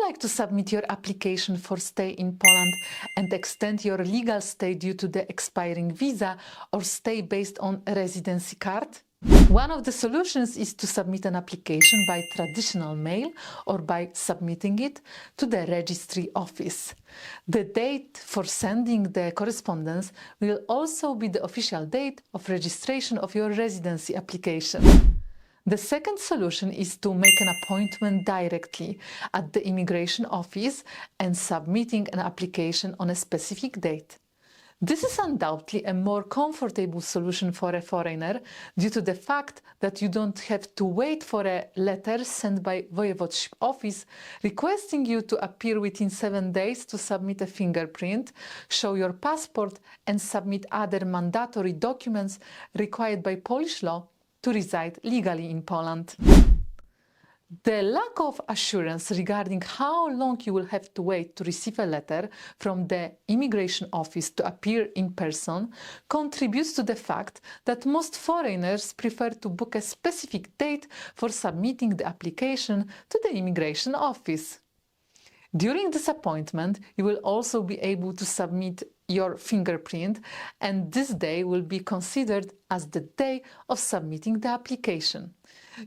like to submit your application for stay in Poland and extend your legal stay due to the expiring visa or stay based on a residency card? One of the solutions is to submit an application by traditional mail or by submitting it to the registry office. The date for sending the correspondence will also be the official date of registration of your residency application. The second solution is to make an appointment directly at the immigration office and submitting an application on a specific date. This is undoubtedly a more comfortable solution for a foreigner due to the fact that you don't have to wait for a letter sent by Voivodeship office requesting you to appear within 7 days to submit a fingerprint, show your passport and submit other mandatory documents required by Polish law to reside legally in Poland. The lack of assurance regarding how long you will have to wait to receive a letter from the immigration office to appear in person contributes to the fact that most foreigners prefer to book a specific date for submitting the application to the immigration office. During this appointment, you will also be able to submit your fingerprint, and this day will be considered as the day of submitting the application.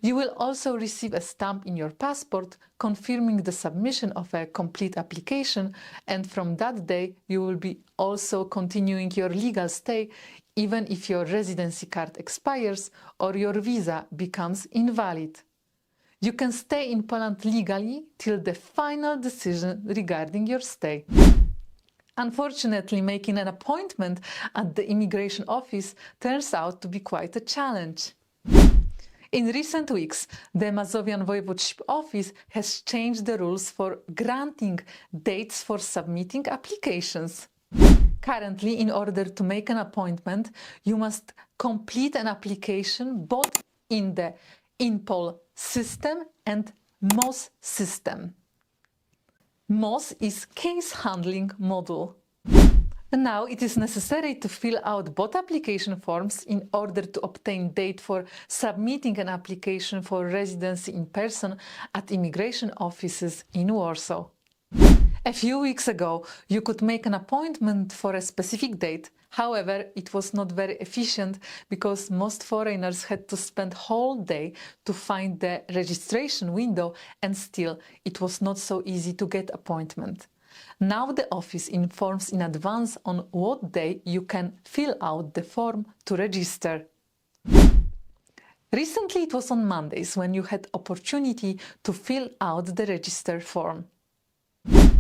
You will also receive a stamp in your passport confirming the submission of a complete application, and from that day you will be also continuing your legal stay even if your residency card expires or your visa becomes invalid. You can stay in Poland legally till the final decision regarding your stay. Unfortunately, making an appointment at the immigration office turns out to be quite a challenge. In recent weeks, the Mazovian Voivodeship office has changed the rules for granting dates for submitting applications. Currently, in order to make an appointment, you must complete an application both in the INPOL system and MOS system. MOS is case handling module. Now it is necessary to fill out both application forms in order to obtain date for submitting an application for residency in person at immigration offices in Warsaw. A few weeks ago, you could make an appointment for a specific date. However, it was not very efficient because most foreigners had to spend whole day to find the registration window, and still it was not so easy to get appointment. Now the office informs in advance on what day you can fill out the form to register. Recently it was on Mondays when you had opportunity to fill out the register form.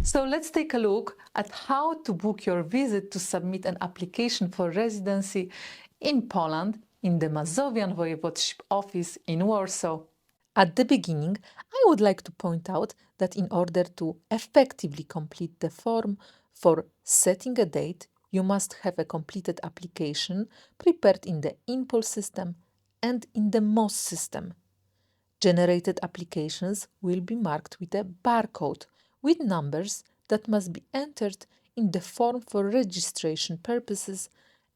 So let's take a look at how to book your visit to submit an application for residency in Poland in the Mazovian Voivodeship office in Warsaw. At the beginning, I would like to point out that in order to effectively complete the form for setting a date, you must have a completed application prepared in the INPOL system and in the MOS system. Generated applications will be marked with a barcode with numbers that must be entered in the form for registration purposes,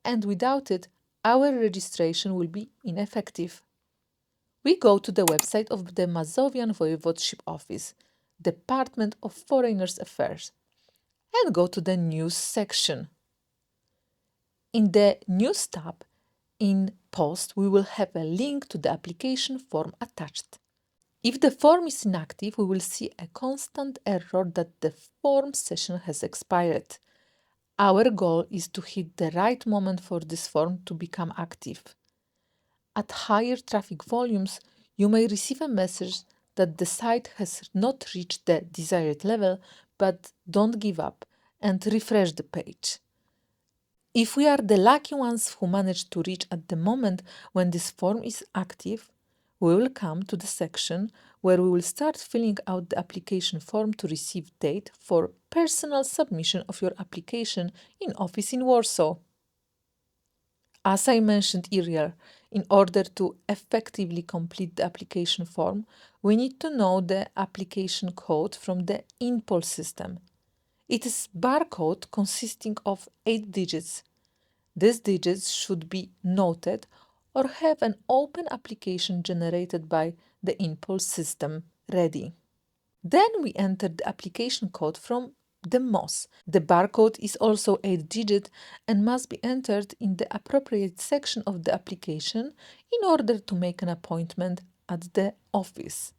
and without it, our registration will be ineffective. We go to the website of the Mazovian Voivodeship Office, Department of Foreigners Affairs, and go to the News section. In the News tab, in Post, we will have a link to the application form attached. If the form is inactive, we will see a constant error that the form session has expired. Our goal is to hit the right moment for this form to become active. At higher traffic volumes, you may receive a message that the site has not reached the desired level, but don't give up and refresh the page. If we are the lucky ones who manage to reach at the moment when this form is active, we will come to the section where we will start filling out the application form to receive date for personal submission of your application in office in Warsaw. As I mentioned earlier, in order to effectively complete the application form, we need to know the application code from the INPOL system. It is barcode consisting of 8 digits. These digits should be noted or have an open application generated by the INPOL system ready. Then we enter the application code from the MOS. The barcode is also 8-digit and must be entered in the appropriate section of the application in order to make an appointment at the office.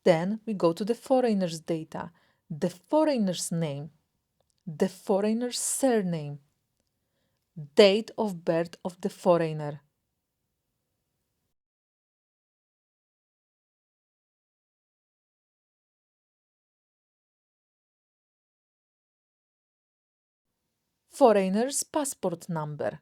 Then we go to the foreigner's data, the foreigner's name, the foreigner's surname, date of birth of the foreigner, foreigner's passport number,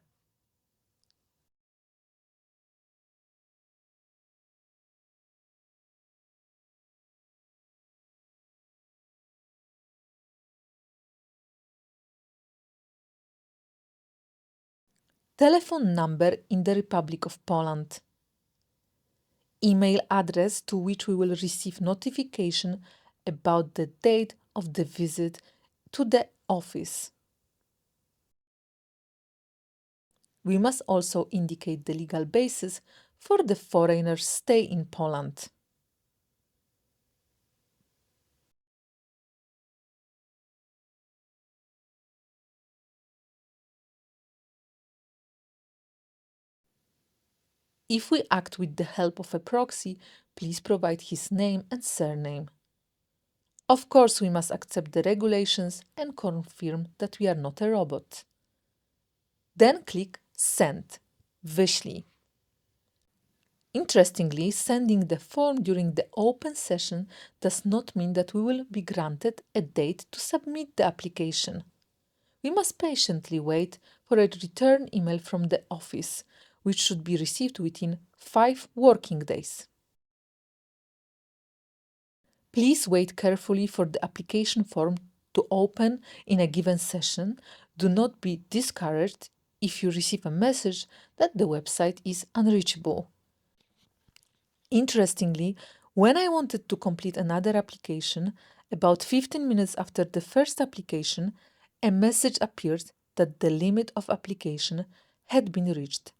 telephone number in the Republic of Poland, email address to which we will receive notification about the date of the visit to the office. We must also indicate the legal basis for the foreigner's stay in Poland. If we act with the help of a proxy, please provide his name and surname. Of course, we must accept the regulations and confirm that we are not a robot. Then click Send, wyślij. Interestingly, sending the form during the open session does not mean that we will be granted a date to submit the application. We must patiently wait for a return email from the office, which should be received within 5 working days. Please wait carefully for the application form to open in a given session. Do not be discouraged if you receive a message that the website is unreachable. Interestingly, when I wanted to complete another application, about 15 minutes after the first application, a message appeared that the limit of application had been reached.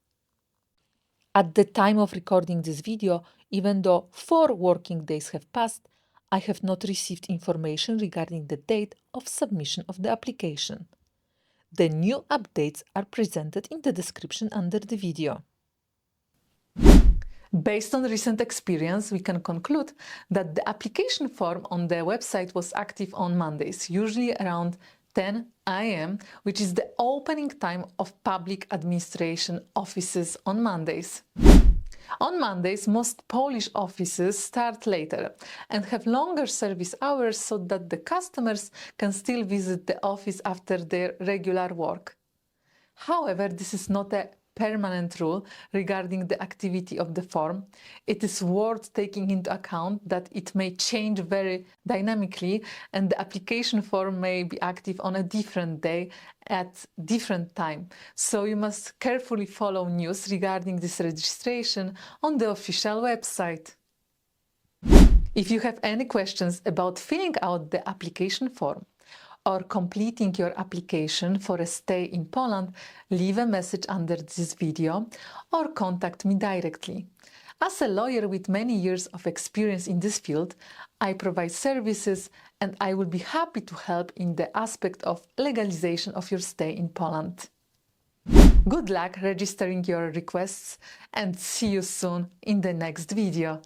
At the time of recording this video, even though 4 working days have passed, I have not received information regarding the date of submission of the application. The new updates are presented in the description under the video. Based on recent experience, we can conclude that the application form on the website was active on Mondays, usually around 10 a.m., which is the opening time of public administration offices on Mondays. On Mondays, most Polish offices start later and have longer service hours so that the customers can still visit the office after their regular work. However, this is not a permanent rule regarding the activity of the form. It is worth taking into account that it may change very dynamically and the application form may be active on a different day at different time. So you must carefully follow news regarding this registration on the official website. If you have any questions about filling out the application form or completing your application for a stay in Poland, leave a message under this video or contact me directly. As a lawyer with many years of experience in this field, I provide services and I will be happy to help in the aspect of legalization of your stay in Poland. Good luck registering your requests and see you soon in the next video.